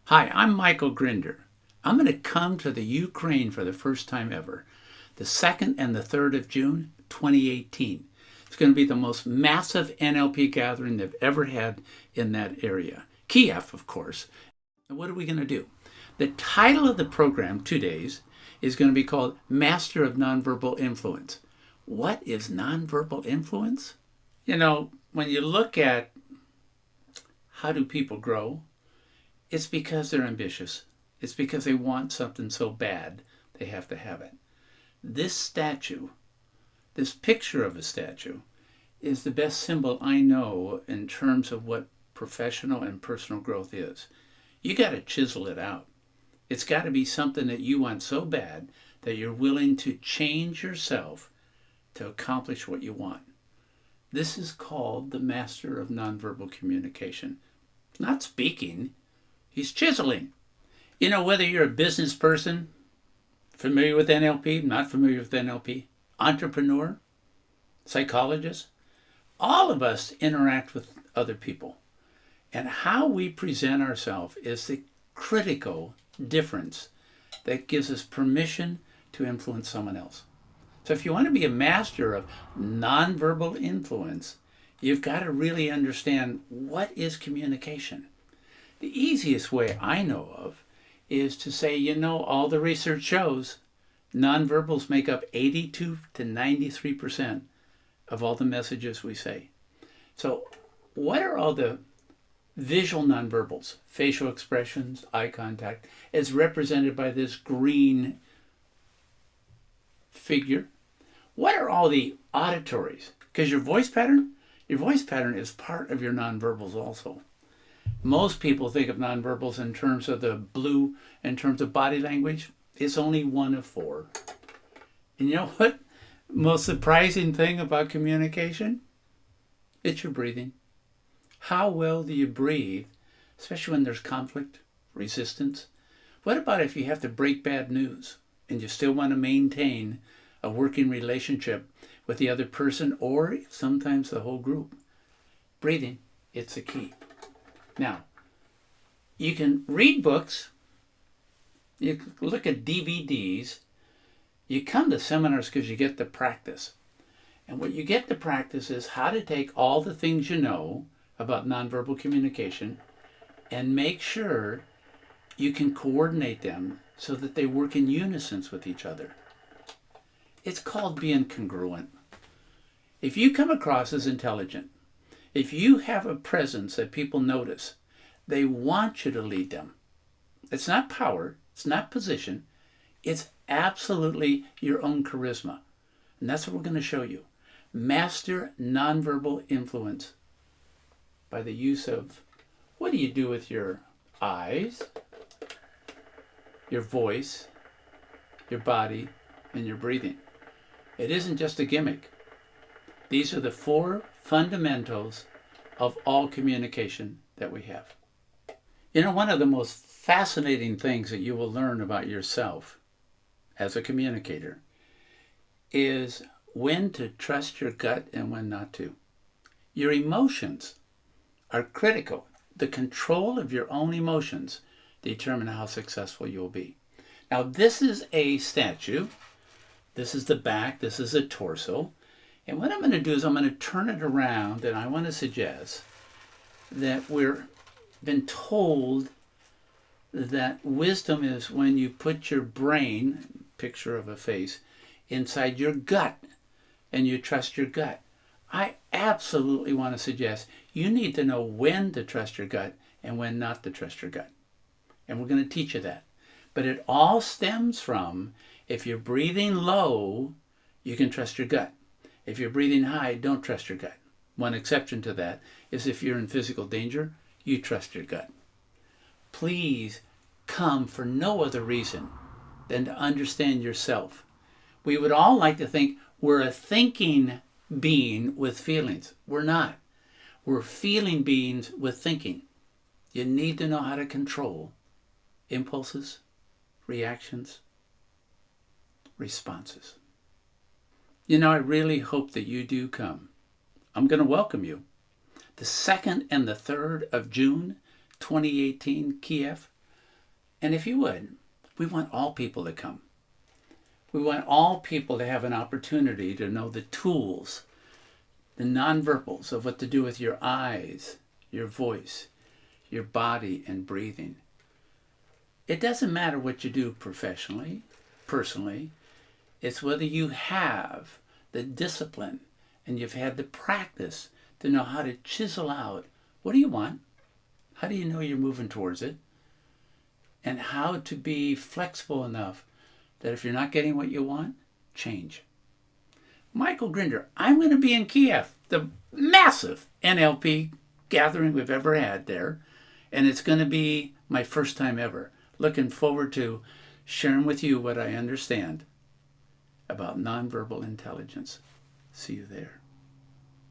Hi, I'm Michael Grinder. I'm going to come to the Ukraine for the first time ever, the 2nd and the 3rd of June, 2018. It's going to be the most massive NLP gathering they've ever had in that area. Kiev, of course. And what are we going to do? The title of the program, 2 days, is going to be called Master of Nonverbal Influence. What is nonverbal influence? You know, when you look at how do people grow, it's because they're ambitious. It's because they want something so bad, they have to have it. This statue, this picture of a statue, is the best symbol I know in terms of what professional and personal growth is. You got to chisel it out. It's got to be something that you want so bad that you're willing to change yourself to accomplish what you want. This is called the Master of Nonverbal Communication. It's not speaking. He's chiseling. You know, whether you're a business person, familiar with NLP, not familiar with NLP, entrepreneur, psychologist, all of us interact with other people. And how we present ourselves is the critical difference that gives us permission to influence someone else. So if you want to be a master of nonverbal influence, you've got to really understand what is communication. The easiest way I know of is to say, you know, all the research shows nonverbals make up 82 to 93% of all the messages we say. So what are all the visual nonverbals? Facial expressions, eye contact, is represented by this green figure. What are all the auditories? Because your voice pattern is part of your nonverbals also. Most people think of nonverbals in terms of the blue, in terms of body language. It's only one of 4. And you know what? Most surprising thing about communication? It's your breathing. How well do you breathe, especially when there's conflict, resistance? What about if you have to break bad news and you still want to maintain a working relationship with the other person or sometimes the whole group? Breathing, it's the key. Now, you can read books, you can look at DVDs, you come to seminars because you get to practice. And what you get to practice is how to take all the things you know about nonverbal communication and make sure you can coordinate them so that they work in unison with each other. It's called being congruent. If you come across as intelligent, if you have a presence that people notice, they want you to lead them. It's not power, it's not position, it's absolutely your own charisma. And that's what we're going to show you. Master nonverbal influence by the use of, what do you do with your eyes, your voice, your body, and your breathing? It isn't just a gimmick. These are the 4 fundamentals of all communication that we have. You know, one of the most fascinating things that you will learn about yourself as a communicator is when to trust your gut and when not to. Your emotions are critical. The control of your own emotions determine how successful you'll be. Now, this is a statue. This is the back. This is a torso. And what I'm going to do is I'm going to turn it around, and I want to suggest that we've been told that wisdom is when you put your brain, picture of a face, inside your gut, and you trust your gut. I absolutely want to suggest you need to know when to trust your gut and when not to trust your gut. And we're going to teach you that. But it all stems from, if you're breathing low, you can trust your gut. If you're breathing high, don't trust your gut. One exception to that is if you're in physical danger, you trust your gut. Please come for no other reason than to understand yourself. We would all like to think we're a thinking being with feelings. We're not. We're feeling beings with thinking. You need to know how to control impulses, reactions, responses. You know, I really hope that you do come. I'm going to welcome you. The 2nd and the 3rd of June, 2018, Kiev. And if you would, we want all people to come. We want all people to have an opportunity to know the tools, the nonverbals of what to do with your eyes, your voice, your body, and breathing. It doesn't matter what you do professionally, personally. It's whether you have the discipline and you've had the practice to know how to chisel out, what do you want? How do you know you're moving towards it? And how to be flexible enough that if you're not getting what you want, change. Michael Grinder, I'm going to be in Kiev, the massive NLP gathering we've ever had there. And it's going to be my first time ever. Looking forward to sharing with you what I understand about nonverbal intelligence. See you there.